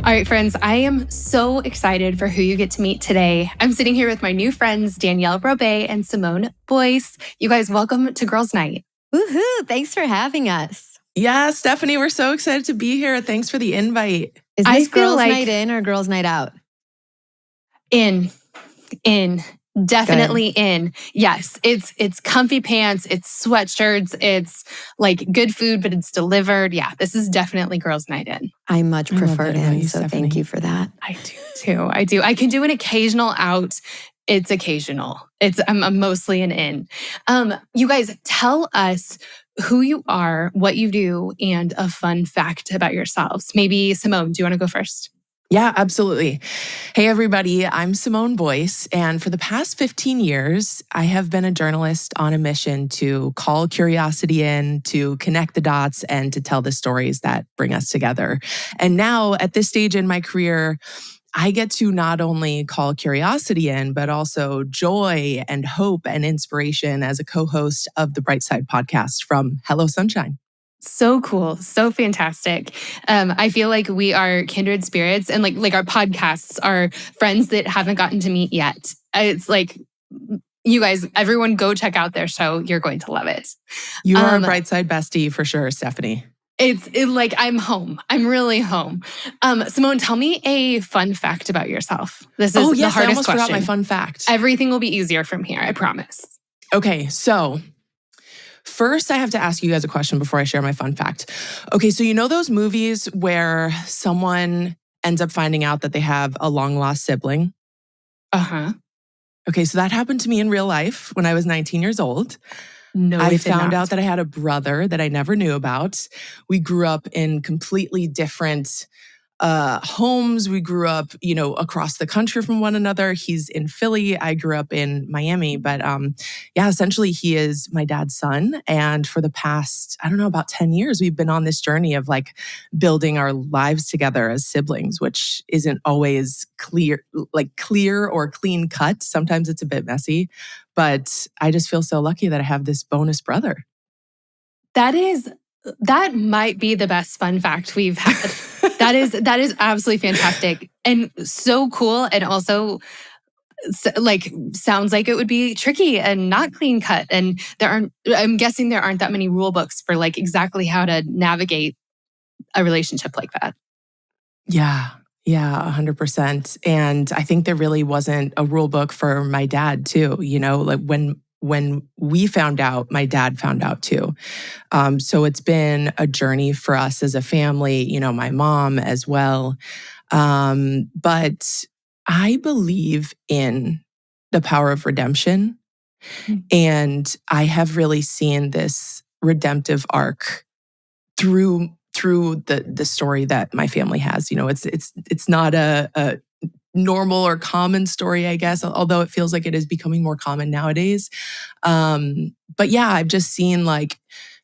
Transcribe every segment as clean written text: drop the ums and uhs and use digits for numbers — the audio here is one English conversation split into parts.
All right, friends, I am so excited for who you get to meet today. I'm sitting here with my new friends, Danielle Robay and Simone Boyce. You guys, welcome to Girls Night. Woohoo! Thanks for having us. Yeah, Stephanie, we're so excited to be here. Thanks for the invite. Is this girls' night in or girls' night out? In. Definitely in. Yes, it's comfy pants, it's sweatshirts, it's like good food, but it's delivered. Yeah, this is definitely girls' night in. I much prefer in, so Stephanie. thank you for that. I do too. I can do an occasional out. It's occasional. I'm mostly an in. You guys, tell us who you are, what you do, and a fun fact about yourselves. Maybe Simone, do you want to go first? Yeah, absolutely. Hey, everybody, I'm Simone Boyce. And for the past 15 years, I have been a journalist on a mission to call curiosity in, to connect the dots, and to tell the stories that bring us together. And now, at this stage in my career, I get to not only call curiosity in, but also joy and hope and inspiration as a co-host of the Bright Side podcast from Hello Sunshine. So cool. So fantastic. I feel like we are kindred spirits and like our podcasts are friends that haven't gotten to meet yet. It's like, you guys, everyone go check out their show. You're going to love it. You are a Bright Side bestie for sure, Stephanie. It's like I'm home. I'm really home. Simone, tell me a fun fact about yourself. This is the hardest I almost question. Forgot my fun fact. Everything will be easier from here, I promise. Okay, so first, I have to ask you guys a question before I share my fun fact. Okay, so you know those movies where someone ends up finding out that they have a long-lost sibling? Uh-huh. Okay, so that happened to me in real life when I was 19 years old. No, I found out that I had a brother that I never knew about. We grew up in completely different homes. We grew up, across the country from one another. He's in Philly. I grew up in Miami. But essentially he is my dad's son. And for the past, about 10 years, we've been on this journey of like building our lives together as siblings, which isn't always clear or clean cut. Sometimes it's a bit messy. But I just feel so lucky that I have this bonus brother. That might be the best fun fact we've had. That is absolutely fantastic and so cool, and also like sounds like it would be tricky and not clean cut. And I'm guessing there aren't that many rule books for like exactly how to navigate a relationship like that. Yeah, 100%. And I think there really wasn't a rule book for my dad too. Like when we found out, my dad found out too. So it's been a journey for us as a family, my mom as well. But I believe in the power of redemption. And I have really seen this redemptive arc through the story that my family has. It's not a normal or common story, I guess, although it feels like it is becoming more common nowadays. But yeah, I've just seen like,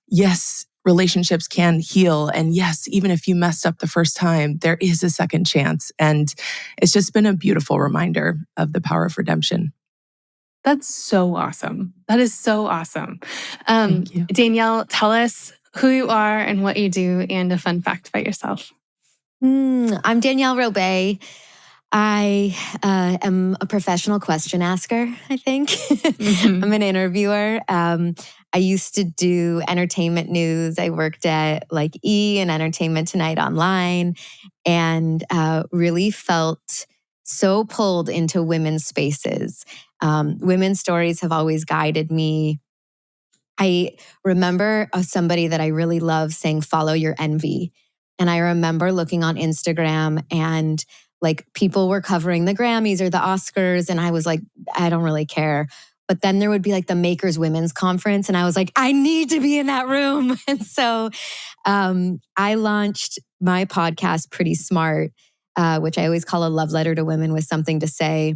yes, relationships can heal. And yes, even if you messed up the first time, there is a second chance. And it's just been a beautiful reminder of the power of redemption. That's so awesome. That is so awesome. Thank you. Danielle, tell us who you are and what you do and a fun fact about yourself. I'm Danielle Robay. I am a professional question asker, I think. Mm-hmm. I'm an interviewer. I used to do entertainment news. I worked at like E! and Entertainment Tonight online, and really felt so pulled into women's spaces. Women's stories have always guided me. I remember somebody that I really love saying, follow your envy. And I remember looking on Instagram and like people were covering the Grammys or the Oscars. And I was like, I don't really care. But then there would be like the Makers Women's Conference. And I was like, I need to be in that room. And so I launched my podcast, Pretty Smart, which I always call a love letter to women with something to say,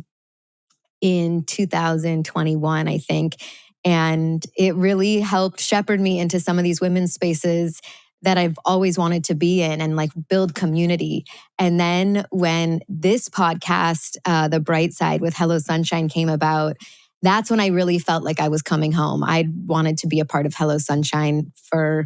in 2021, I think. And it really helped shepherd me into some of these women's spaces that I've always wanted to be in and like build community. And then when this podcast, The Bright Side with Hello Sunshine came about, that's when I really felt like I was coming home. I wanted to be a part of Hello Sunshine for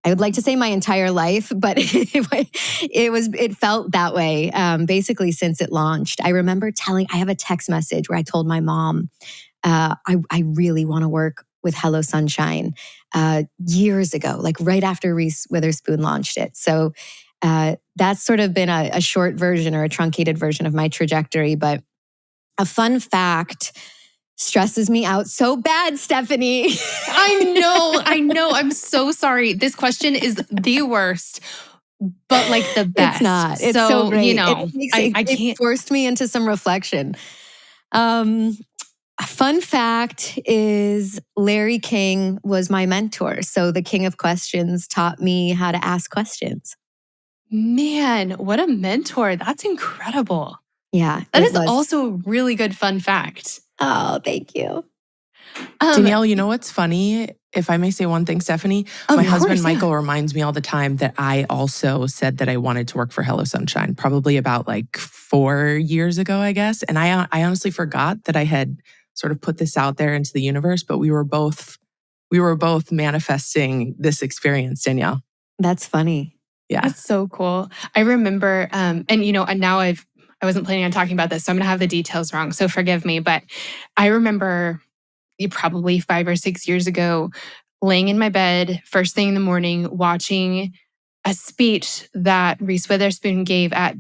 I would like to say my entire life, but it felt that way basically since it launched. I remember I have a text message where I told my mom, I really want to work with Hello Sunshine years ago, like right after Reese Witherspoon launched it. So that's sort of been a short version or a truncated version of my trajectory. But a fun fact stresses me out so bad, Stephanie. I know. I'm so sorry. This question is the worst, but like the best. It's not. It's so great. You know, I can't. It forced me into some reflection. A fun fact is Larry King was my mentor. So the King of Questions taught me how to ask questions. Man, what a mentor. That's incredible. Yeah. That is also a really good fun fact. Oh, thank you. Danielle, you know what's funny? If I may say one thing, Stephanie, my husband Michael reminds me all the time that I also said that I wanted to work for Hello Sunshine, probably about like 4 years ago, I guess. And I honestly forgot that I had sort of put this out there into the universe, but we were both manifesting this experience, Danielle. That's funny. Yeah. That's so cool. I remember, and now I wasn't planning on talking about this, so I'm going to have the details wrong. So forgive me. But I remember probably 5 or 6 years ago, laying in my bed, first thing in the morning, watching a speech that Reese Witherspoon gave at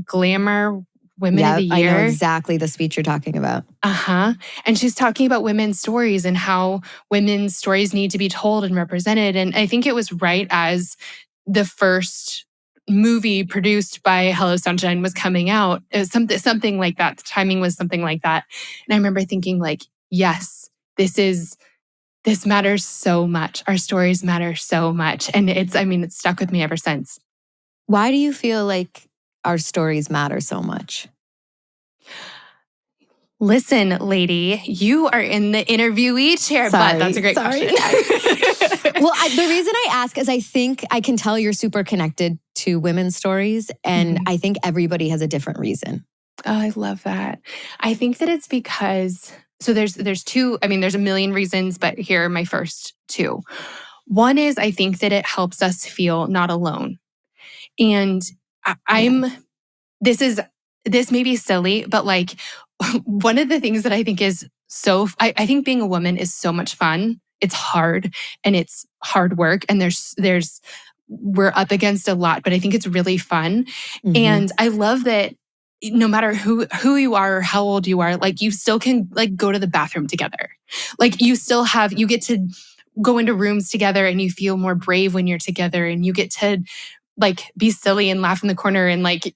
Glamour Women of the Year. I know exactly the speech you're talking about. And she's talking about women's stories and how women's stories need to be told and represented. And I think it was right as the first movie produced by Hello Sunshine was coming out. It was something like that. The timing was something like that. And I remember thinking like, yes, this matters so much. Our stories matter so much. And it's stuck with me ever since. Why do you feel like our stories matter so much? Listen, lady, you are in the interviewee chair, but that's a great question. Well, the reason I ask is I think I can tell you're super connected to women's stories, and I think everybody has a different reason. Oh, I love that. I think that it's because, so there's two, there's a million reasons, but here are my first two. One is I think that it helps us feel not alone. And this may be silly, but like one of the things that I think is I think being a woman is so much fun. It's hard and it's hard work and we're up against a lot, but I think it's really fun. And I love that no matter who you are or how old you are, like you still can like go to the bathroom together. Like you get to go into rooms together and you feel more brave when you're together and you get to like be silly and laugh in the corner and like,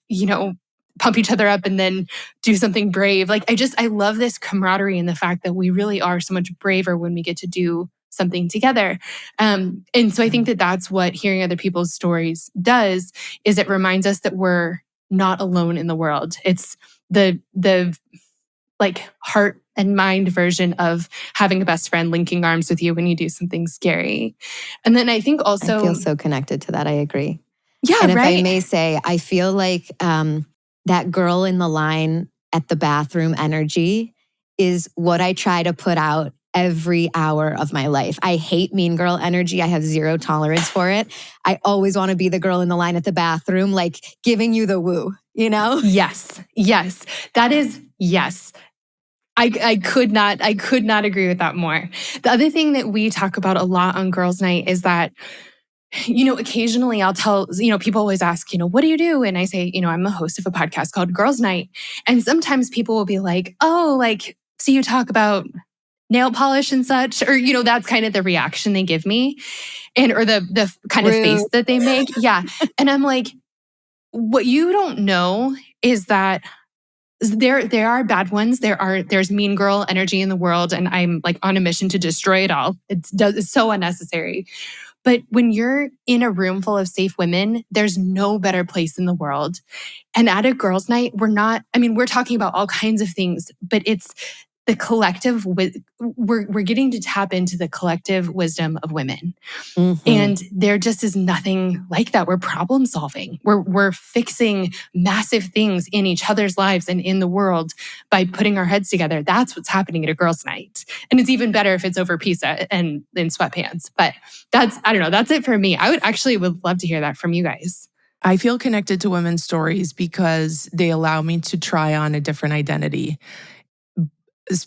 pump each other up and then do something brave. Like I love this camaraderie and the fact that we really are so much braver when we get to do something together. And so I think that that's what hearing other people's stories does, is it reminds us that we're not alone in the world. It's the like heart and mind version of having a best friend linking arms with you when you do something scary. And then I think also I feel so connected to that. I agree. Yeah, and if right? I may say, I feel like that girl in the line at the bathroom energy is what I try to put out every hour of my life. I hate mean girl energy. I have zero tolerance for it. I always want to be the girl in the line at the bathroom, like giving you the woo, Yes. That is, yes. I could not agree with that more. The other thing that we talk about a lot on Girls' Night is that, occasionally I'll tell, people always ask, what do you do? And I say, I'm the host of a podcast called Girls' Night. And sometimes people will be like, oh, like, so you talk about nail polish and such, or, that's kind of the reaction they give me or the kind of face that they make. Yeah. And I'm like, what you don't know is that there are bad ones. There's mean girl energy in the world. And I'm like on a mission to destroy it all. It's so unnecessary. But when you're in a room full of safe women, there's no better place in the world. And at a girls' night, we're talking about all kinds of things, but it's the collective, we're getting to tap into the collective wisdom of women. And there just is nothing like that. We're problem solving. We're fixing massive things in each other's lives and in the world by putting our heads together. That's what's happening at a girls' night. And it's even better if it's over pizza and in sweatpants. But I don't know, that's it for me. I would love to hear that from you guys. I feel connected to women's stories because they allow me to try on a different identity.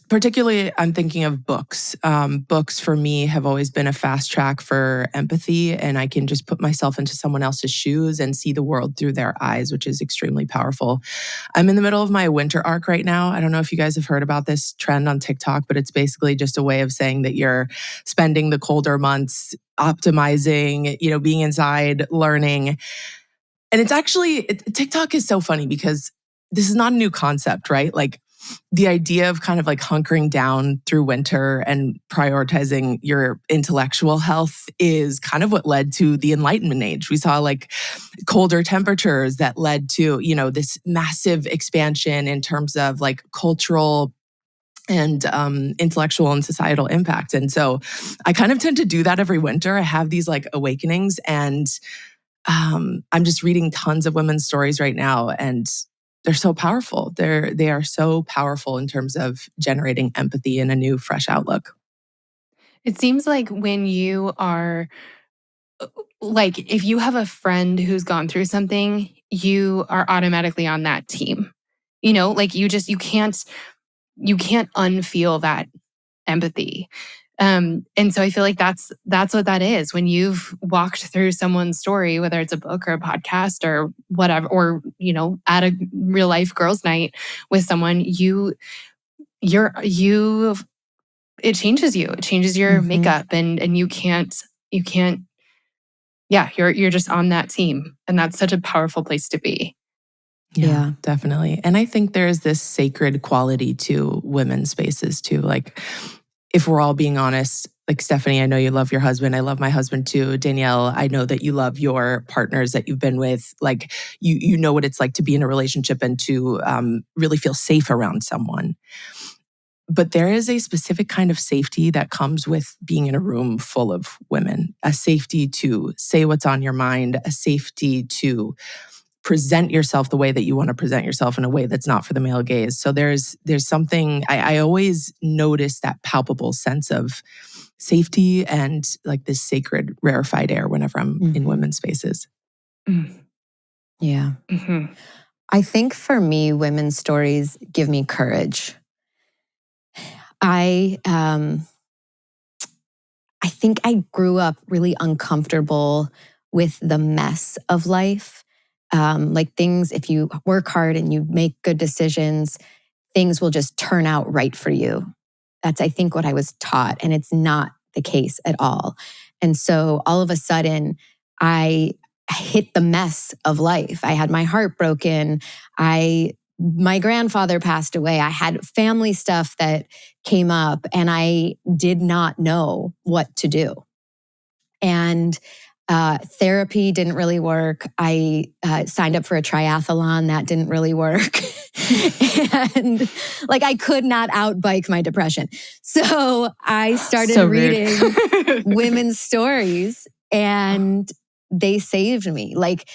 Particularly, I'm thinking of books. Books for me have always been a fast track for empathy, and I can just put myself into someone else's shoes and see the world through their eyes, which is extremely powerful. I'm in the middle of my winter arc right now. I don't know if you guys have heard about this trend on TikTok, but it's basically just a way of saying that you're spending the colder months optimizing, being inside, learning. And it's actually, TikTok is so funny because this is not a new concept, right? Like, the idea of kind of like hunkering down through winter and prioritizing your intellectual health is kind of what led to the Enlightenment age. We saw like colder temperatures that led to, this massive expansion in terms of like cultural and intellectual and societal impact. And so I kind of tend to do that every winter. I have these like awakenings, and I'm just reading tons of women's stories right now, and they're so powerful. They are so powerful in terms of generating empathy and a new, fresh outlook. It seems like when you are, like, if you have a friend who's gone through something, you are automatically on that team. Like you can't unfeel that empathy. And so I feel like that's what that is. When you've walked through someone's story, whether it's a book or a podcast or whatever, or, at a real life girls' night with someone, it changes you. It changes your makeup, and you can't, you're just on that team. And that's such a powerful place to be. Yeah, definitely. And I think there is this sacred quality to women's spaces too. Like, if we're all being honest, like Stephanie, I know you love your husband. I love my husband too. Danielle, I know that you love your partners that you've been with. Like, you know what it's like to be in a relationship and to really feel safe around someone. But there is a specific kind of safety that comes with being in a room full of women, a safety to say what's on your mind, a safety to present yourself the way that you want to present yourself in a way that's not for the male gaze. So there's something, I always notice that palpable sense of safety and like this sacred rarefied air whenever I'm in women's spaces. Yeah. I think for me, women's stories give me courage. I think I grew up really uncomfortable with the mess of life. Like things, if you work hard and you make good decisions, things will just turn out right for you. That's, I think, what I was taught. And it's not the case at all. And so all of a sudden, I hit the mess of life. I had my heart broken. My grandfather passed away. I had family stuff that came up, and I did not know what to do. And therapy didn't really work. I signed up for a triathlon. That didn't really work. And like, I could not outbike my depression. So I started reading women's stories, and they saved me. Like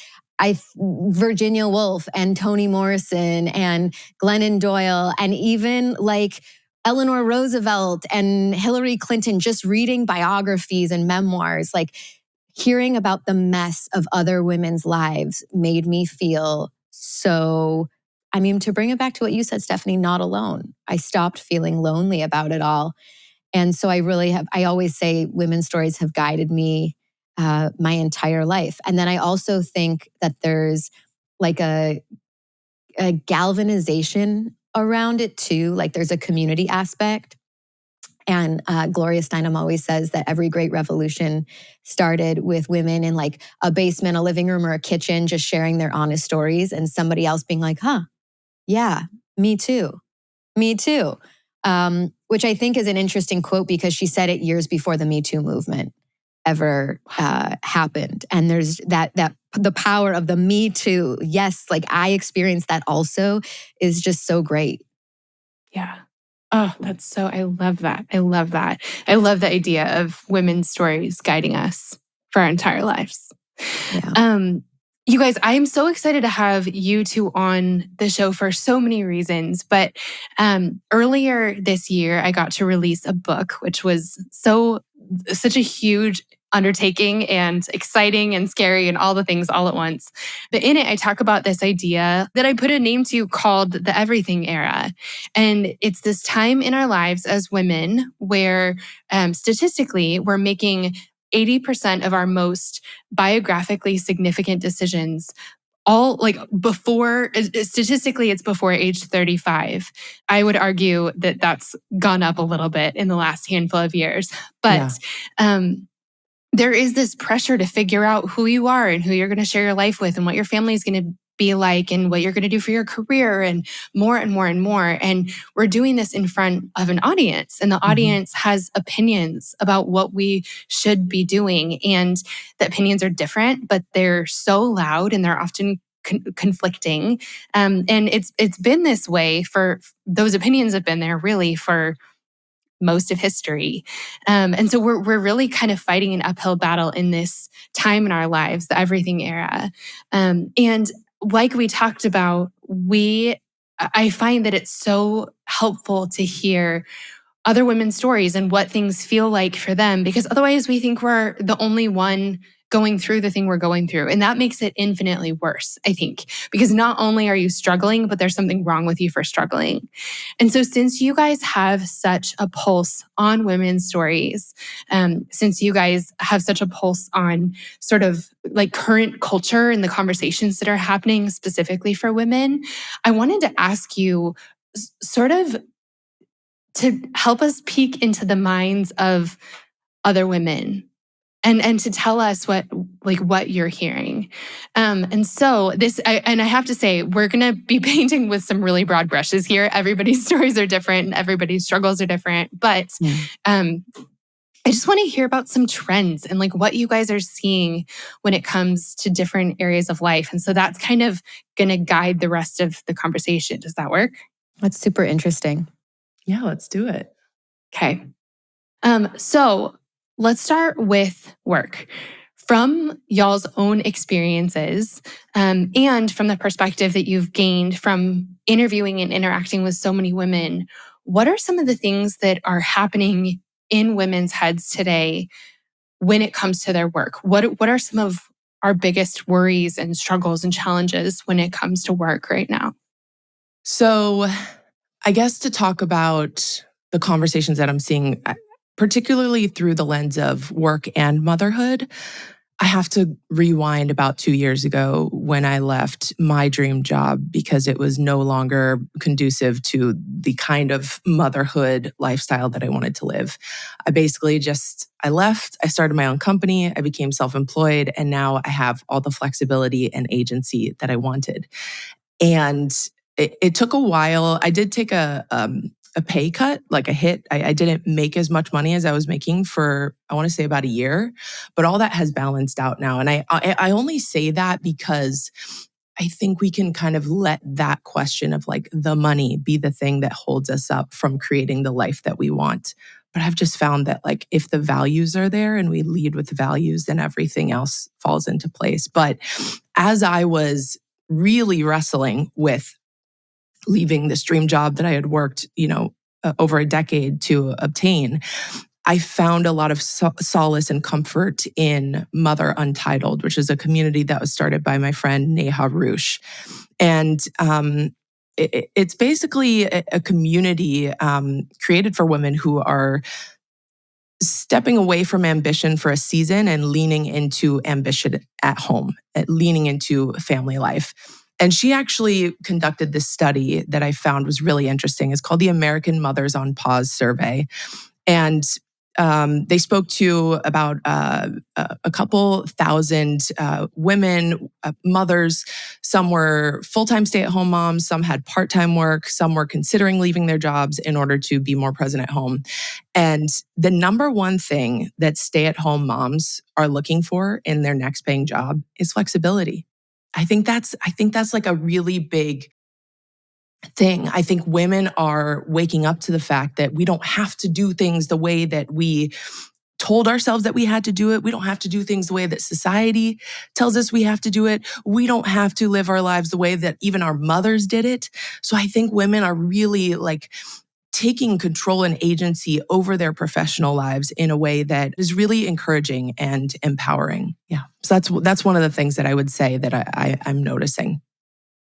Virginia Woolf and Toni Morrison and Glennon Doyle, and even like Eleanor Roosevelt and Hillary Clinton, just reading biographies and memoirs, like hearing about the mess of other women's lives made me feel so, to bring it back to what you said, Stephanie, not alone. I stopped feeling lonely about it all. And so I always say women's stories have guided me my entire life. And then I also think that there's like a galvanization around it too. Like there's a community aspect. And Gloria Steinem always says that every great revolution started with women in like a basement, a living room, or a kitchen, just sharing their honest stories, and somebody else being like, yeah, me too. Which I think is an interesting quote, because she said it years before the Me Too movement ever happened. And there's that the power of the Me Too, yes, like I experienced that also, is just so great. Yeah. Oh, I love that. I love that. I love the idea of women's stories guiding us for our entire lives. Yeah. You guys, I am so excited to have you two on the show for so many reasons. But earlier this year, I got to release a book, which was such a huge undertaking and exciting and scary and all the things all at once. But in it, I talk about this idea that I put a name to called the everything era. And it's this time in our lives as women where statistically we're making 80% of our most biographically significant decisions all like before, statistically it's before age 35. I would argue that that's gone up a little bit in the last handful of years, but there is this pressure to figure out who you are and who you're going to share your life with and what your family is going to be like and what you're going to do for your career and more and more and more. And we're doing this in front of an audience, and the audience has opinions about what we should be doing. And the opinions are different, but they're so loud and they're often conflicting. And it's been this way for those opinions have been there really for most of history. And so we're really kind of fighting an uphill battle in this time in our lives, the everything era. And like we talked about, I find that it's so helpful to hear other women's stories and what things feel like for them, because otherwise we think we're the only one going through the thing we're going through. And that makes it infinitely worse, I think, because not only are you struggling, but there's something wrong with you for struggling. And so since you guys have such a pulse on women's stories, since you guys have such a pulse on sort of like current culture and the conversations that are happening specifically for women, I wanted to ask you sort of to help us peek into the minds of other women and to tell us what you're hearing. And so I have to say, we're going to be painting with some really broad brushes here. Everybody's stories are different and everybody's struggles are different. But I just want to hear about some trends and like what you guys are seeing when it comes to different areas of life. And so that's kind of going to guide the rest of the conversation. Does that work? That's super interesting. Yeah, let's do it. Okay. So let's start with work. From y'all's own experiences, and from the perspective that you've gained from interviewing and interacting with so many women, what are some of the things that are happening in women's heads today when it comes to their work? What are some of our biggest worries and struggles and challenges when it comes to work right now? So I guess to talk about the conversations that I'm seeing, particularly through the lens of work and motherhood, I have to rewind about 2 years ago when I left my dream job because it was no longer conducive to the kind of motherhood lifestyle that I wanted to live. I left, I started my own company, I became self-employed, and now I have all the flexibility and agency that I wanted. And it took a while. I did take a pay cut, like a hit. I didn't make as much money as I was making for, I want to say about a year, but all that has balanced out now. And I only say that because I think we can kind of let that question of like the money be the thing that holds us up from creating the life that we want. But I've just found that like if the values are there and we lead with values, then everything else falls into place. But as I was really wrestling with leaving this dream job that I had worked, over a decade to obtain, I found a lot of solace and comfort in Mother Untitled, which is a community that was started by my friend Neha Roosh. And it's basically a community created for women who are stepping away from ambition for a season and leaning into ambition at home, leaning into family life. And she actually conducted this study that I found was really interesting. It's called the American Mothers on Pause Survey. And they spoke to about a couple thousand women, mothers. Some were full-time stay-at-home moms. Some had part-time work. Some were considering leaving their jobs in order to be more present at home. And the number one thing that stay-at-home moms are looking for in their next paying job is flexibility. I think that's like a really big thing. I think women are waking up to the fact that we don't have to do things the way that we told ourselves that we had to do it. We don't have to do things the way that society tells us we have to do it. We don't have to live our lives the way that even our mothers did it. So I think women are really like taking control and agency over their professional lives in a way that is really encouraging and empowering. Yeah. So that's one of the things that I would say that I'm noticing.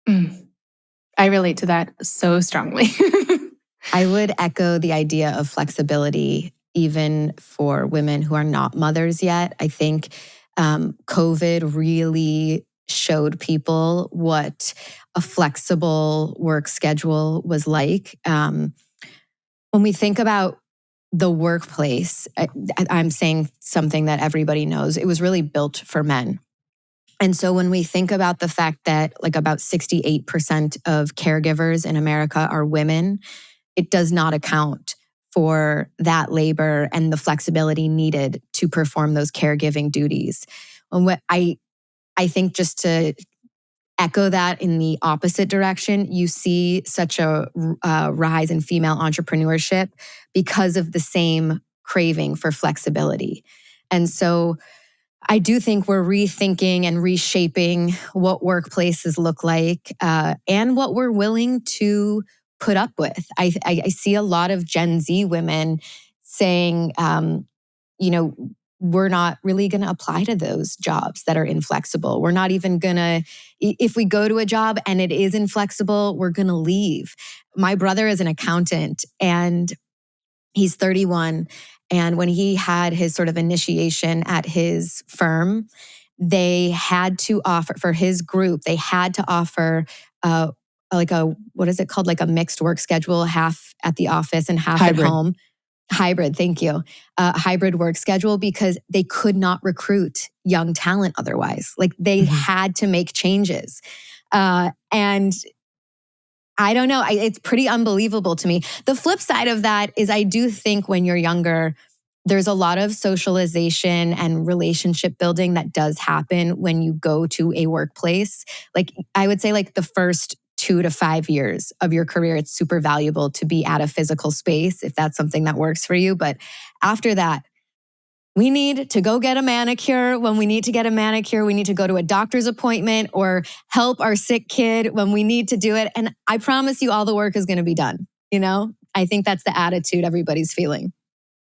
I relate to that so strongly. I would echo the idea of flexibility, even for women who are not mothers yet. I think COVID really showed people what a flexible work schedule was like. When we think about the workplace, I'm saying something that everybody knows. It was really built for men. And so when we think about the fact that like about 68% of caregivers in America are women, it does not account for that labor and the flexibility needed to perform those caregiving duties. And what I think, just to echo that in the opposite direction, you see such a rise in female entrepreneurship because of the same craving for flexibility. And so I do think we're rethinking and reshaping what workplaces look like and what we're willing to put up with. I see a lot of Gen Z women saying, we're not really going to apply to those jobs that are inflexible. We're not even going to, if we go to a job and it is inflexible, we're going to leave. My brother is an accountant and he's 31. And when he had his sort of initiation at his firm, they had to offer, for his group, they had to offer like a, what is it called? Like a mixed work schedule, half at the office and half Hybrid. at home. Hybrid, thank you. Hybrid work schedule, because they could not recruit young talent otherwise. Like they had to make changes. And I don't know, it's pretty unbelievable to me. The flip side of that is I do think when you're younger, there's a lot of socialization and relationship building that does happen when you go to a workplace. Like I would say like the first 2 to 5 years of your career, it's super valuable to be at a physical space if that's something that works for you. But after that, we need to go get a manicure. When we need to get a manicure, we need to go to a doctor's appointment or help our sick kid when we need to do it. And I promise you all the work is going to be done. You know, I think that's the attitude everybody's feeling.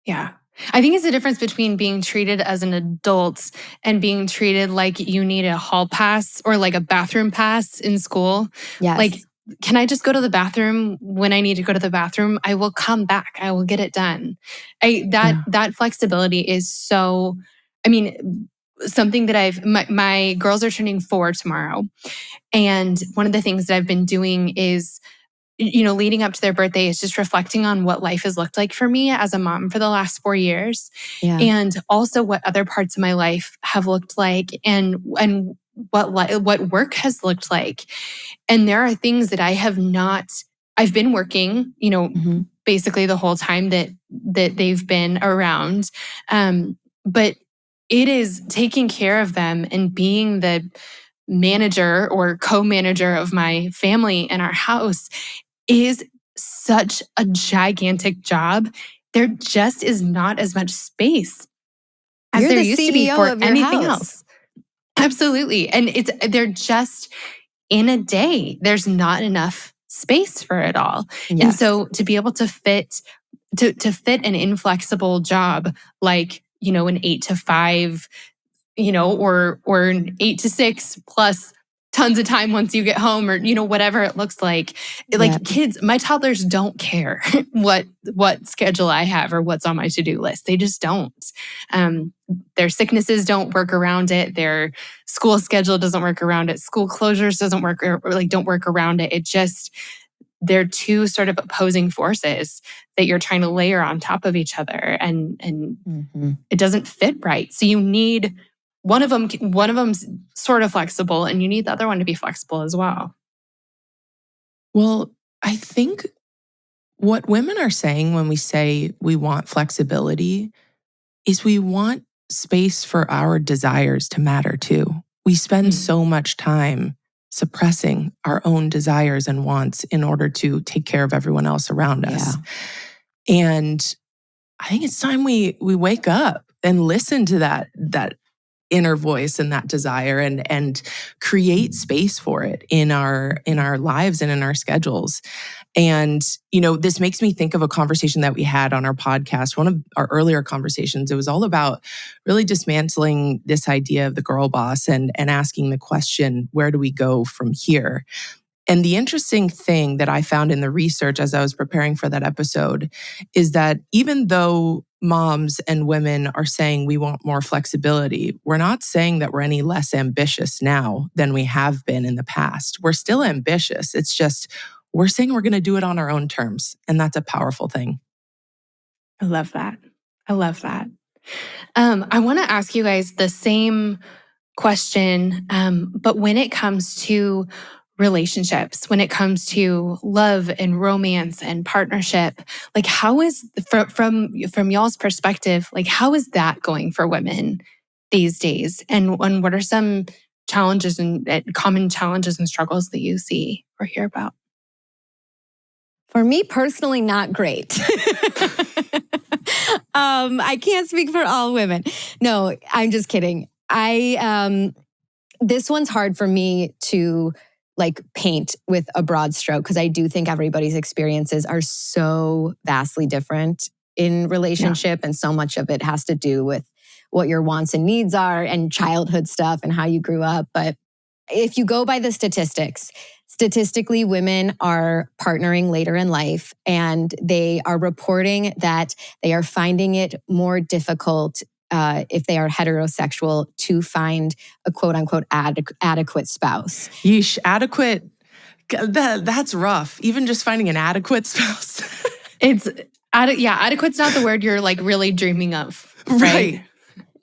Yeah. I think it's the difference between being treated as an adult and being treated like you need a hall pass or like a bathroom pass in school. Yes. Like, can I just go to the bathroom when I need to go to the bathroom? I will come back. I will get it done. That flexibility is so, I mean, something that my girls are turning 4 tomorrow. And one of the things that I've been doing is, leading up to their birthday is just reflecting on what life has looked like for me as a mom for the last 4 years. Yeah. And also what other parts of my life have looked like and what work has looked like. And there are things that I've been working, basically the whole time that they've been around. But it is taking care of them and being the manager or co-manager of my family and our house is such a gigantic job. There just is not as much space as You're there the used to be CEO for of your anything house. else. Absolutely. And they're just in a day, there's not enough space for it all. Yes. And so to be able to fit an inflexible job like, an 8 to 5, or an 8 to 6 plus tons of time once you get home, or whatever it looks like. Like kids, my toddlers don't care what schedule I have or what's on my to-do list. They just don't. Their sicknesses don't work around it. Their school schedule doesn't work around it. School closures don't work around it. It just, they're two sort of opposing forces that you're trying to layer on top of each other, and it doesn't fit right. So you need one of them's sort of flexible, and you need the other one to be flexible as well. Well, I think what women are saying when we say we want flexibility is we want space for our desires to matter too. We spend so much time suppressing our own desires and wants in order to take care of everyone else around us. And I think it's time we wake up and listen to that inner voice and that desire and create space for it in our lives and in our schedules. And, this makes me think of a conversation that we had on our podcast, one of our earlier conversations. It was all about really dismantling this idea of the girl boss and asking the question, where do we go from here? And the interesting thing that I found in the research as I was preparing for that episode is that even though moms and women are saying we want more flexibility, we're not saying that we're any less ambitious now than we have been in the past. We're still ambitious. It's just we're saying we're going to do it on our own terms. And that's a powerful thing. I love that. I want to ask you guys the same question, but when it comes to relationships, when it comes to love and romance and partnership, like how is, from y'all's perspective, like how is that going for women these days? And what are some challenges and common challenges and struggles that you see or hear about? For me personally, not great. I can't speak for all women. No, I'm just kidding. This one's hard for me to paint with a broad stroke because I do think everybody's experiences are so vastly different in relationship, and so much of it has to do with what your wants and needs are and childhood stuff and how you grew up. But if you go by the statistics, statistically, women are partnering later in life, and they are reporting that they are finding it more difficult if they are heterosexual to find a quote unquote adequate spouse. Yeesh, adequate. That's rough. Even just finding an adequate spouse. Adequate's not the word you're really dreaming of. Right.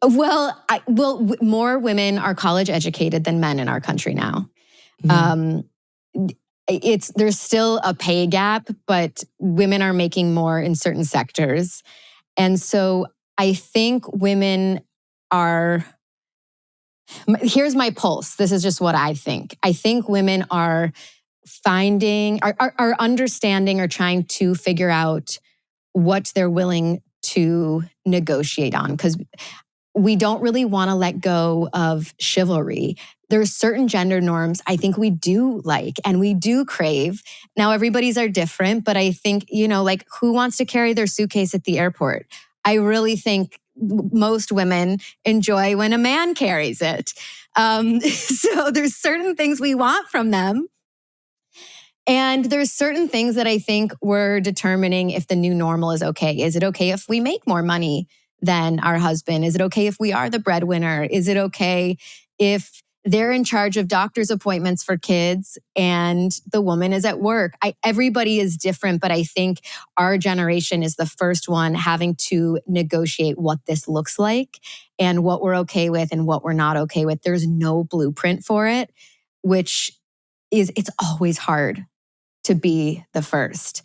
Well, more women are college educated than men in our country now. There's still a pay gap, but women are making more in certain sectors. And so I think women are, here's my pulse. This is just what I think. I think women are are understanding or trying to figure out what they're willing to negotiate on, because we don't really want to let go of chivalry. There's certain gender norms I think we do like and we do crave. Now, everybody's are different, but I think, who wants to carry their suitcase at the airport? I really think most women enjoy when a man carries it. So there's certain things we want from them. And there's certain things that I think we're determining if the new normal is okay. Is it okay if we make more money than our husband? Is it okay if we are the breadwinner? Is it okay if they're in charge of doctor's appointments for kids and the woman is at work? Everybody is different, but I think our generation is the first one having to negotiate what this looks like and what we're okay with and what we're not okay with. There's no blueprint for it, which it's always hard to be the first.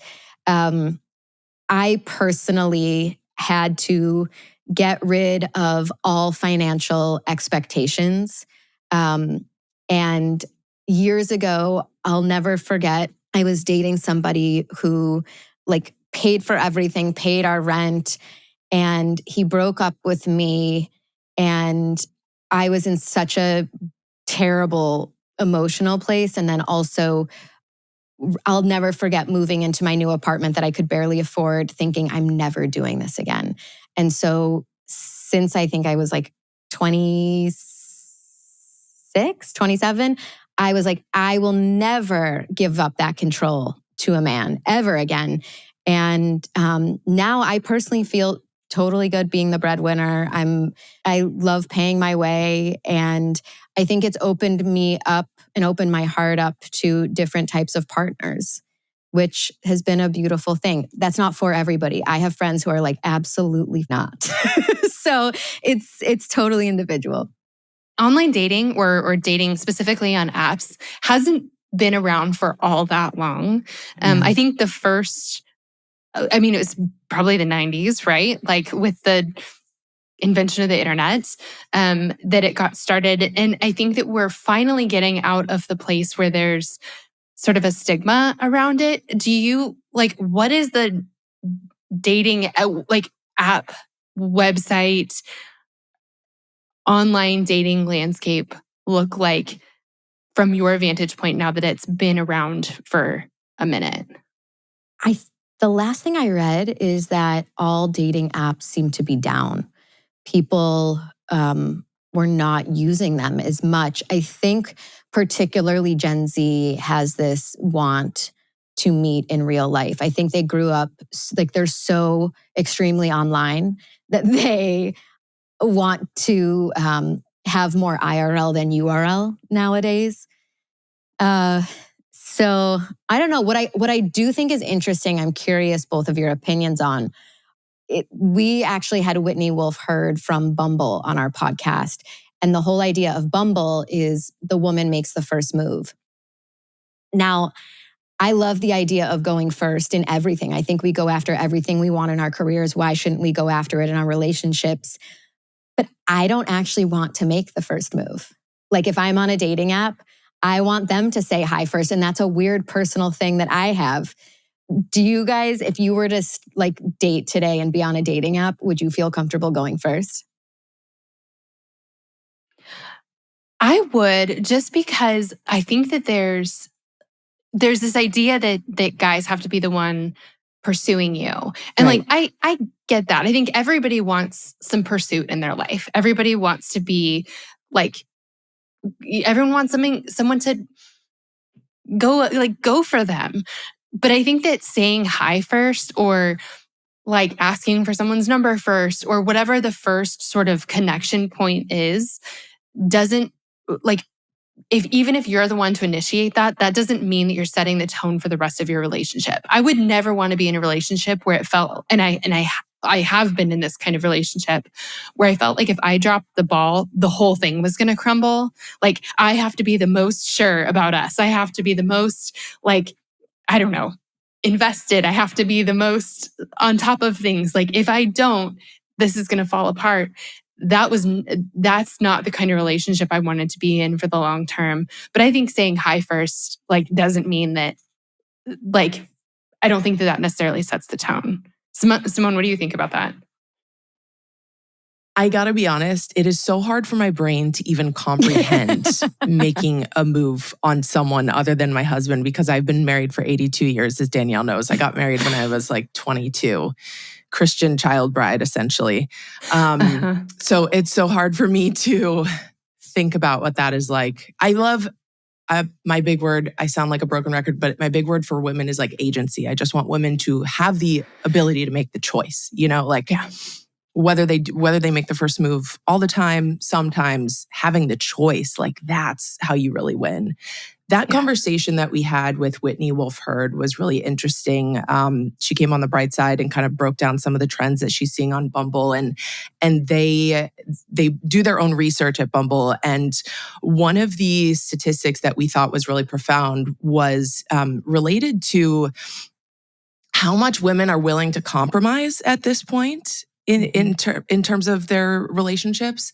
I personally had to get rid of all financial expectations. And years ago, I'll never forget, I was dating somebody who paid for everything, paid our rent, and he broke up with me. And I was in such a terrible emotional place. And then also, I'll never forget moving into my new apartment that I could barely afford, thinking I'm never doing this again. And so since I think I was 26, 27, I was I will never give up that control to a man ever again. And now I personally feel totally good being the breadwinner. I love paying my way. And I think it's opened me up and opened my heart up to different types of partners, which has been a beautiful thing. That's not for everybody. I have friends who are absolutely not. So it's totally individual. Online dating or dating specifically on apps hasn't been around for all that long. I think the first, it was probably the 90s, right? With the invention of the internet, that it got started. And I think that we're finally getting out of the place where there's sort of a stigma around it. Do you what is the dating app, website, online dating landscape look like from your vantage point now that it's been around for a minute? The last thing I read is that all dating apps seem to be down. People were not using them as much. I think particularly Gen Z has this want to meet in real life. I think they grew up, they're so extremely online that they want to have more IRL than URL nowadays. So I don't know. What I do think is interesting, I'm curious both of your opinions on. We actually had Whitney Wolfe Herd from Bumble on our podcast. And the whole idea of Bumble is the woman makes the first move. Now, I love the idea of going first in everything. I think we go after everything we want in our careers. Why shouldn't we go after it in our relationships? But I don't actually want to make the first move. Like if I'm on a dating app, I want them to say hi first. And that's a weird personal thing that I have. Do you guys, if you were to date today and be on a dating app, would you feel comfortable going first? I would, just because I think that there's this idea that guys have to be the one pursuing you. And Right. I get that. I think everybody wants some pursuit in their life. Everybody wants to be everyone wants someone to go for them. But I think that saying hi first, or asking for someone's number first, or whatever the first sort of connection point is, doesn't even if you're the one to initiate that doesn't mean that you're setting the tone for the rest of your relationship. I would never want to be in a relationship where it felt, and I have been in this kind of relationship where I felt like if I dropped the ball, the whole thing was going to crumble. Like I have to be the most sure about us. I have to be the most I don't know, invested. I have to be the most on top of things. Like if I don't, this is going to fall apart. That's not the kind of relationship I wanted to be in for the long term. But I think saying hi first, doesn't mean that, I don't think that necessarily sets the tone. Simone, what do you think about that? I gotta be honest, it is so hard for my brain to even comprehend making a move on someone other than my husband, because I've been married for 82 years, as Danielle knows. I got married when I was 22. Christian child bride, essentially. So it's so hard for me to think about what that is like. I love my big word, I sound like a broken record, but my big word for women is agency. I just want women to have the ability to make the choice, Yeah. whether they make the first move all the time, sometimes having the choice, that's how you really win. That conversation that we had with Whitney Wolfe Herd was really interesting. She came on the bright side and kind of broke down some of the trends that she's seeing on Bumble, and they do their own research at Bumble. And one of the statistics that we thought was really profound was related to how much women are willing to compromise at this point in terms of their relationships.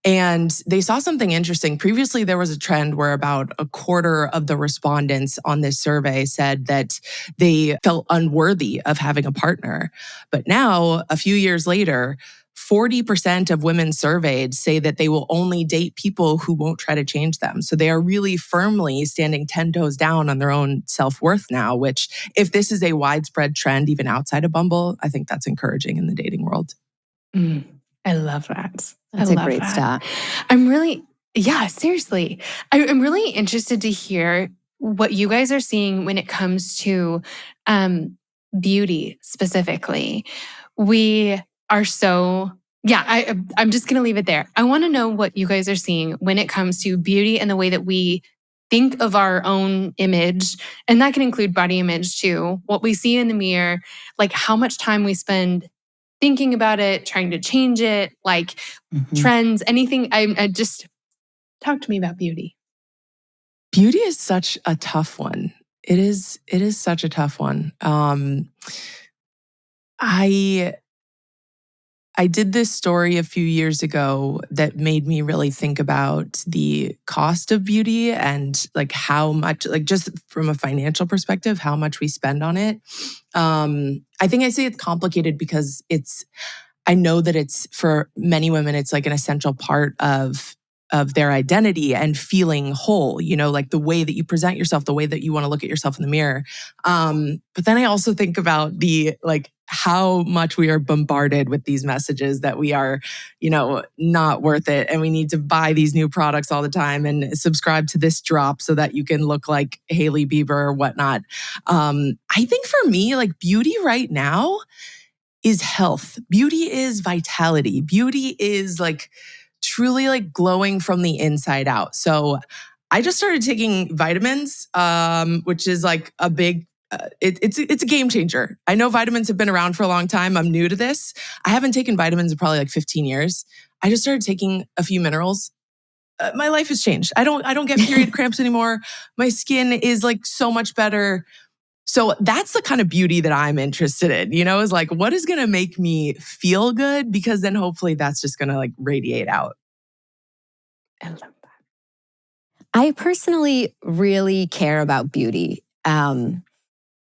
And they saw something interesting. Previously, there was a trend where about a quarter of the respondents on this survey said that they felt unworthy of having a partner. But now, a few years later, 40% of women surveyed say that they will only date people who won't try to change them. So they are really firmly standing 10 toes down on their own self-worth now, which, if this is a widespread trend even outside of Bumble, I think that's encouraging in the dating world. I love that. That's a great stat. I'm really, seriously. I'm really interested to hear what you guys are seeing when it comes to beauty specifically. We are so, I'm just going to leave it there. I want to know what you guys are seeing when it comes to beauty and the way that we think of our own image. And that can include body image too. What we see in the mirror, how much time we spend thinking about it, trying to change it, trends, anything. I just talk to me about beauty. Beauty is such a tough one. It is such a tough one. I I did this story a few years ago that made me really think about the cost of beauty and like how much, like just from a financial perspective, how much we spend on it. I think I say it's complicated because I know that it's for many women, it's like an essential part of their identity and feeling whole, like the way that you present yourself, the way that you want to look at yourself in the mirror. But then I also think about how much we are bombarded with these messages that we are, not worth it. And we need to buy these new products all the time and subscribe to this drop so that you can look like Hailey Bieber or whatnot. I think for me, like beauty right now is health. Beauty is vitality. Beauty is like truly like glowing from the inside out. So I just started taking vitamins, which is like a big, it's a game changer. I know vitamins have been around for a long time. I'm new to this. I haven't taken vitamins in probably like 15 years. I just started taking a few minerals. My life has changed. I don't get period cramps anymore. My skin is like so much better. So that's the kind of beauty that I'm interested in, is like, what is going to make me feel good? Because then hopefully that's just going to like radiate out. I love that. I personally really care about beauty.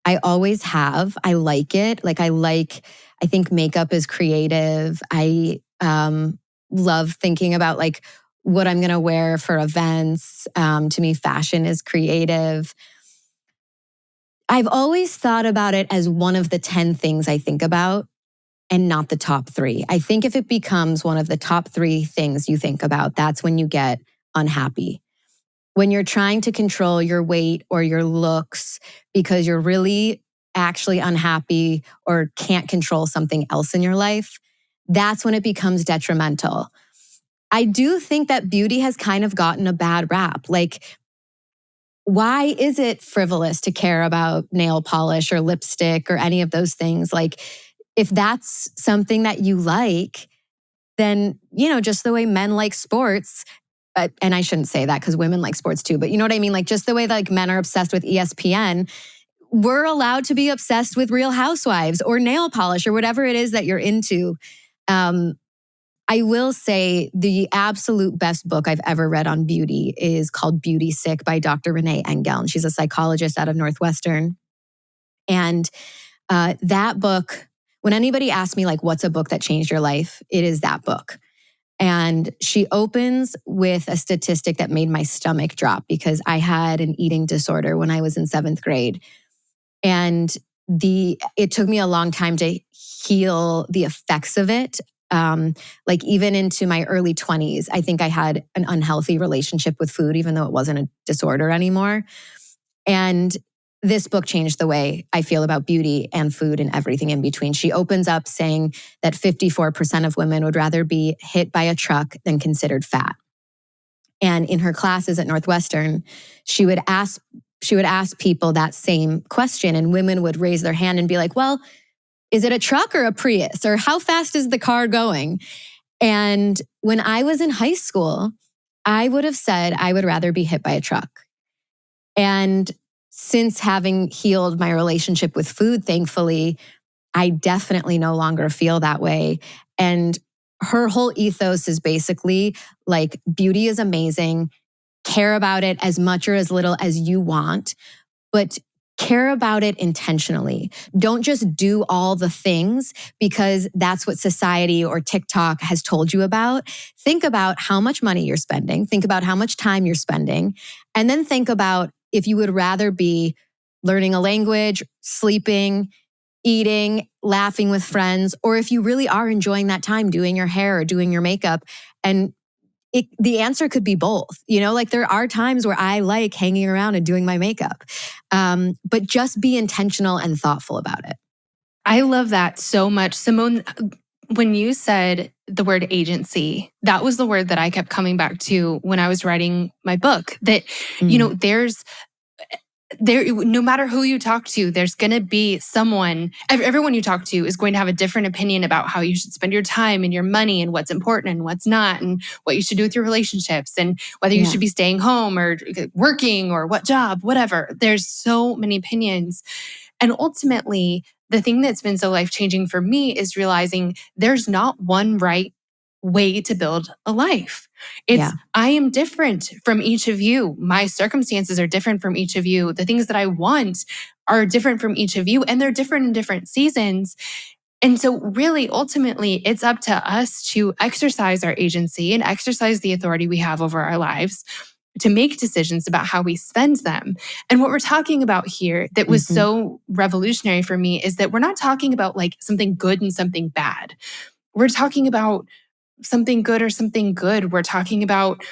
I always have. I like it. I think makeup is creative. I love thinking about like what I'm going to wear for events. To me, fashion is creative. I've always thought about it as one of the 10 things I think about and not the top 3. I think if it becomes one of the top 3 things you think about, that's when you get unhappy. When you're trying to control your weight or your looks because you're really actually unhappy or can't control something else in your life, that's when it becomes detrimental. I do think that beauty has kind of gotten a bad rap. Like, why is it frivolous to care about nail polish or lipstick or any of those things? Like, if that's something that you like, then, just the way men like sports, and I shouldn't say that because women like sports too, but you know what I mean? Like just the way that like men are obsessed with ESPN, we're allowed to be obsessed with Real Housewives or nail polish or whatever it is that you're into. I will say the absolute best book I've ever read on beauty is called Beauty Sick by Dr. Renee Engel. And she's a psychologist out of Northwestern. And that book, when anybody asks me like, what's a book that changed your life? It is that book. And she opens with a statistic that made my stomach drop because I had an eating disorder when I was in 7th grade. And it took me a long time to heal the effects of it. Like even into my early 20s, I think I had an unhealthy relationship with food, even though it wasn't a disorder anymore. And this book changed the way I feel about beauty and food and everything in between. She opens up saying that 54% of women would rather be hit by a truck than considered fat. And in her classes at Northwestern, she would ask people that same question, and women would raise their hand and be like, well, is it a truck or a Prius? Or how fast is the car going? And when I was in high school, I would have said I would rather be hit by a truck. And since having healed my relationship with food, thankfully, I definitely no longer feel that way. And her whole ethos is basically like beauty is amazing. Care about it as much or as little as you want, but care about it intentionally. Don't just do all the things because that's what society or TikTok has told you about. Think about how much money you're spending. Think about how much time you're spending. And then think about if you would rather be learning a language, sleeping, eating, laughing with friends, or if you really are enjoying that time doing your hair or doing your makeup. And the answer could be both. Like there are times where I like hanging around and doing my makeup, but just be intentional and thoughtful about it. I love that so much. Simone, when you said the word agency, that was the word that I kept coming back to when I was writing my book. That, no matter who you talk to, there's going to be someone, everyone you talk to is going to have a different opinion about how you should spend your time and your money and what's important and what's not and what you should do with your relationships and whether you should be staying home or working or what job, whatever. There's so many opinions. And ultimately, the thing that's been so life-changing for me is realizing there's not one right way to build a life. It's, I am different from each of you. My circumstances are different from each of you. The things that I want are different from each of you, and they're different in different seasons. And so really, ultimately, it's up to us to exercise our agency and exercise the authority we have over our lives to make decisions about how we spend them. And what we're talking about here that was so revolutionary for me is that we're not talking about like something good and something bad. We're talking about something good or something good. We're talking about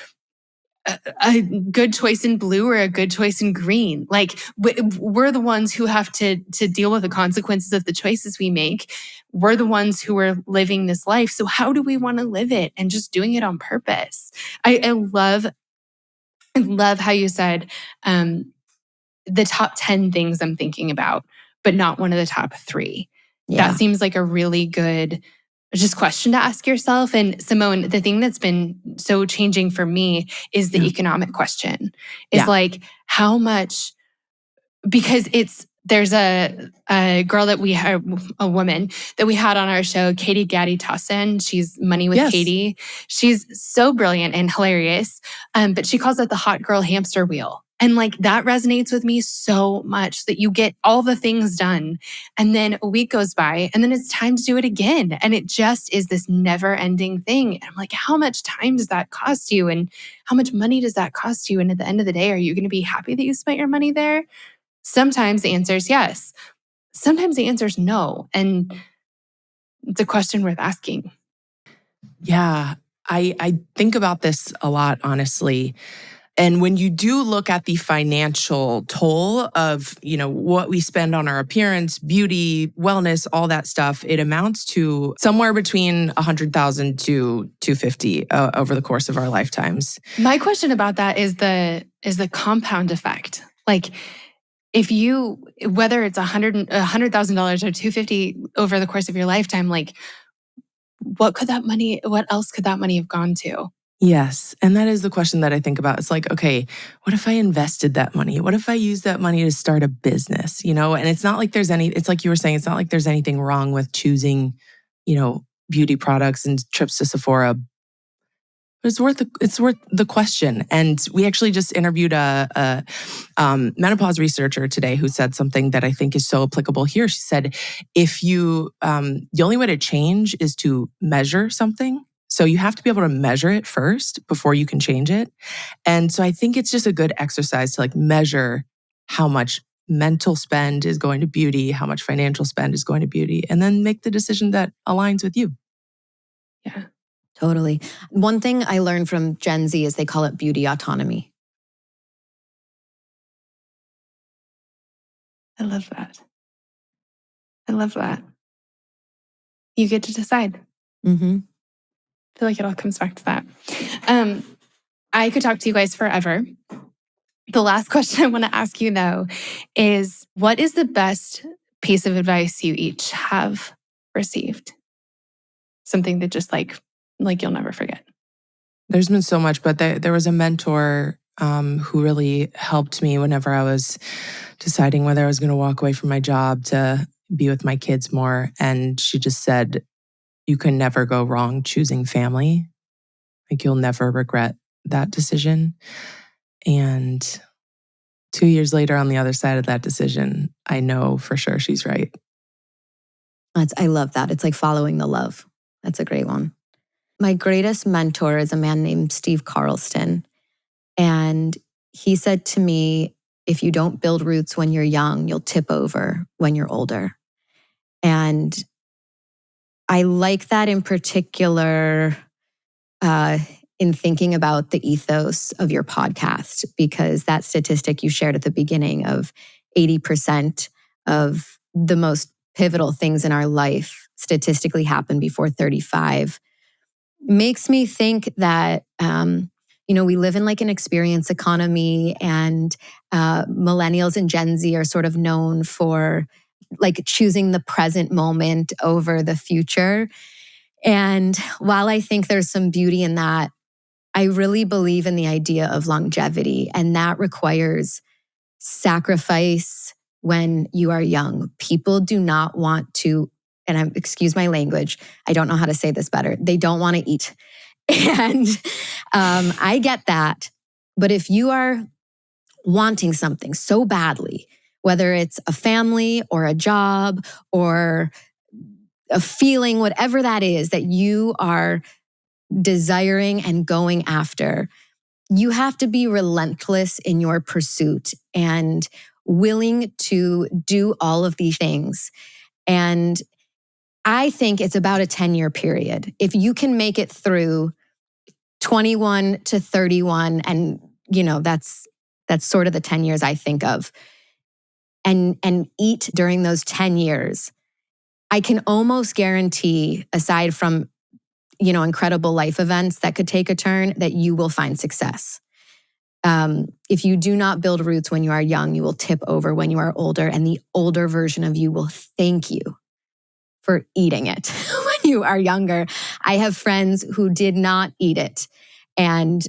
a good choice in blue or a good choice in green. Like we're the ones who have to deal with the consequences of the choices we make. We're the ones who are living this life. So how do we want to live it? And just doing it on purpose. I love how you said the top 10 things I'm thinking about, but not one of the top 3. That seems like a really good just question to ask yourself. And Simone, the thing that's been so changing for me is the economic question. Is like how much, because there's a girl that we had, a woman that we had on our show, Katie Gaddy Tossin. She's Money with Katie. She's so brilliant and hilarious. But she calls it the hot girl hamster wheel. And like that resonates with me so much that you get all the things done. And then a week goes by and then it's time to do it again. And it just is this never ending thing. And I'm like, how much time does that cost you? And how much money does that cost you? And at the end of the day, are you going to be happy that you spent your money there? Sometimes the answer is yes. Sometimes the answer is no. And it's a question worth asking. Yeah, I think about this a lot, honestly. And when you do look at the financial toll of, what we spend on our appearance, beauty, wellness, all that stuff, it amounts to somewhere between $100,000 to $250,000 over the course of our lifetimes. My question about that is the compound effect. Like, if you, whether it's $100,000 or $250,000 over the course of your lifetime, like, what else could that money have gone to? Yes. And that is the question that I think about. It's like, okay, what if I invested that money? What if I used that money to start a business? And it's not like it's like you were saying, it's not like there's anything wrong with choosing, beauty products and trips to Sephora. But it's worth the question. And we actually just interviewed a menopause researcher today who said something that I think is so applicable here. She said, if you, the only way to change is to measure something. So you have to be able to measure it first before you can change it. And so I think it's just a good exercise to like measure how much mental spend is going to beauty, how much financial spend is going to beauty, and then make the decision that aligns with you. Yeah. Totally. One thing I learned from Gen Z is they call it beauty autonomy. I love that. You get to decide. Mm-hmm. I feel like it all comes back to that. I could talk to you guys forever. The last question I want to ask you, though, is what is the best piece of advice you each have received? Something that just like you'll never forget. There's been so much, but there was a mentor who really helped me whenever I was deciding whether I was going to walk away from my job to be with my kids more. And she just said, you can never go wrong choosing family. Like you'll never regret that decision. And 2 years later on the other side of that decision, I know for sure she's right. I love that. It's like following the love. That's a great one. My greatest mentor is a man named Steve Carlston. And he said to me, if you don't build roots when you're young, you'll tip over when you're older. And I like that in particular in thinking about the ethos of your podcast, because that statistic you shared at the beginning of 80% of the most pivotal things in our life statistically happen before 35 makes me think that, we live in like an experience economy, and millennials and Gen Z are sort of known for like choosing the present moment over the future. And while I think there's some beauty in that, I really believe in the idea of longevity, and that requires sacrifice, when you are young. People do not want to, and excuse my language, I don't know how to say this better. They don't want to eat. And I get that. But if you are wanting something so badly, whether it's a family or a job or a feeling, whatever that is that you are desiring and going after, you have to be relentless in your pursuit and willing to do all of these things. And I think it's about a 10-year period. If you can make it through 21 to 31, and that's sort of the 10 years I think of, and eat during those 10 years, I can almost guarantee, aside from incredible life events that could take a turn, that you will find success. If you do not build roots when you are young, you will tip over when you are older, and the older version of you will thank you for eating it when you are younger. I have friends who did not eat it, and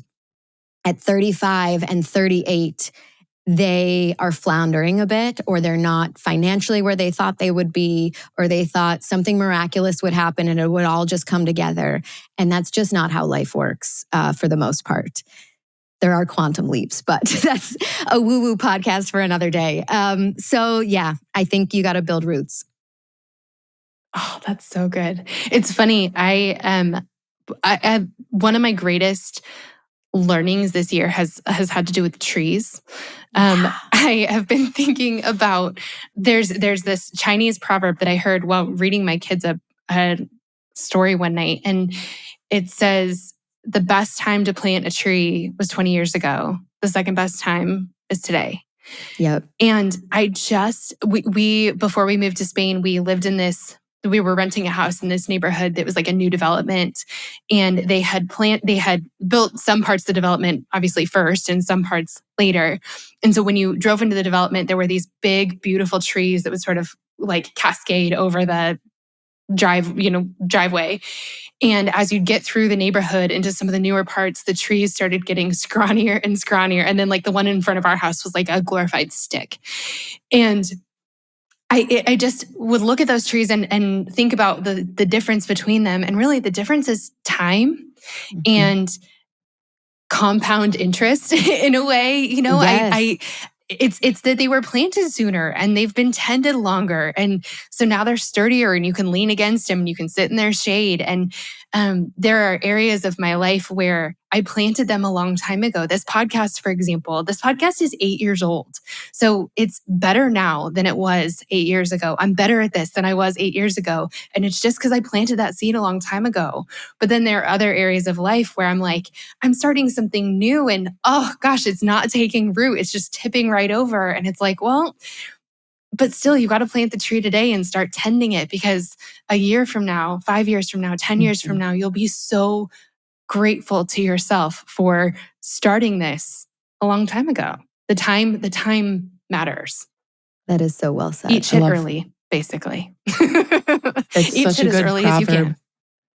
at 35 and 38, they are floundering a bit, or they're not financially where they thought they would be, or they thought something miraculous would happen and it would all just come together. And that's just not how life works for the most part. There are quantum leaps, but that's a woo-woo podcast for another day. So yeah, I think you got to build roots. Oh, that's so good. It's funny. I one of my greatest learnings this year has had to do with trees. I have been thinking about, there's this Chinese proverb that I heard while reading my kids a story one night. And it says, the best time to plant a tree was 20 years ago. The second best time is today. Yep. And we before we moved to Spain, we were renting a house in this neighborhood that was like a new development. And they had built some parts of the development obviously first and some parts later. And so when you drove into the development, there were these big, beautiful trees that would sort of like cascade over the driveway. And as you'd get through the neighborhood into some of the newer parts, the trees started getting scrawnier and scrawnier. And then like the one in front of our house was like a glorified stick. And I just would look at those trees and think about the difference between them. And really the difference is time and compound interest in a way. Yes. It's that they were planted sooner and they've been tended longer. And so now they're sturdier and you can lean against them and you can sit in their shade. And there are areas of my life where I planted them a long time ago. This podcast, for example, is 8 years old. So it's better now than it was 8 years ago. I'm better at this than I was 8 years ago. And it's just because I planted that seed a long time ago. But then there are other areas of life where I'm like, I'm starting something new and oh gosh, it's not taking root. It's just tipping right over. And it's like, well, but still, you got to plant the tree today and start tending it, because a year from now, 5 years from now, 10 years from now, you'll be so grateful to yourself for starting this a long time ago. The time matters. That is so well said. Eat shit early, basically. It's Eat such shit a good as early proverb. as you can.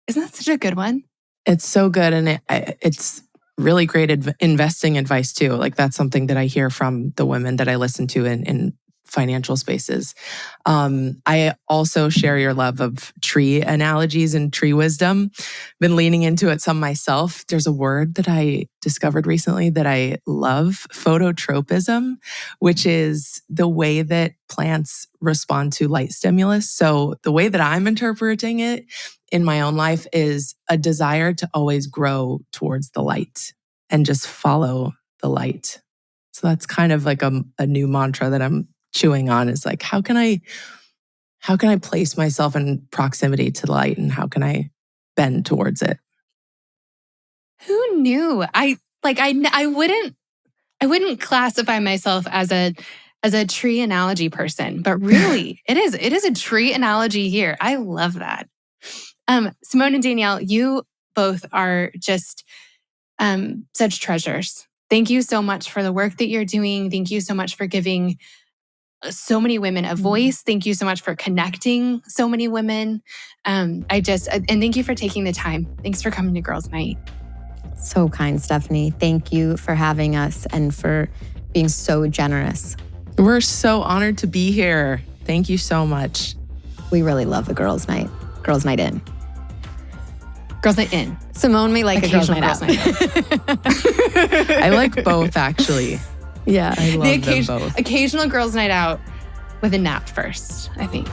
Isn't that such a good one? It's so good. And it's really great investing advice too. Like that's something that I hear from the women that I listen to in financial spaces. I also share your love of tree analogies and tree wisdom. Been leaning into it some myself. There's a word that I discovered recently that I love, phototropism, which is the way that plants respond to light stimulus. So the way that I'm interpreting it in my own life is a desire to always grow towards the light and just follow the light. So that's kind of like a new mantra that I'm chewing on, is like, how can I place myself in proximity to the light, and how can I bend towards it? Who knew? I wouldn't classify myself as a tree analogy person, but really it is a tree analogy here. I love that. Simone and Danielle, you both are just such treasures. Thank you so much for the work that you're doing. Thank you so much for giving so many women a voice. Thank you so much for connecting so many women. And thank you for taking the time. Thanks for coming to Girls Night. So kind, Stephanie. Thank you for having us and for being so generous. We're so honored to be here. Thank you so much. We really love the girls' night. Girls' night in. Girls' night in. Simone may like a girls' night out. I like both, actually. Yeah. I love them both. Occasional girls' night out with a nap first, I think.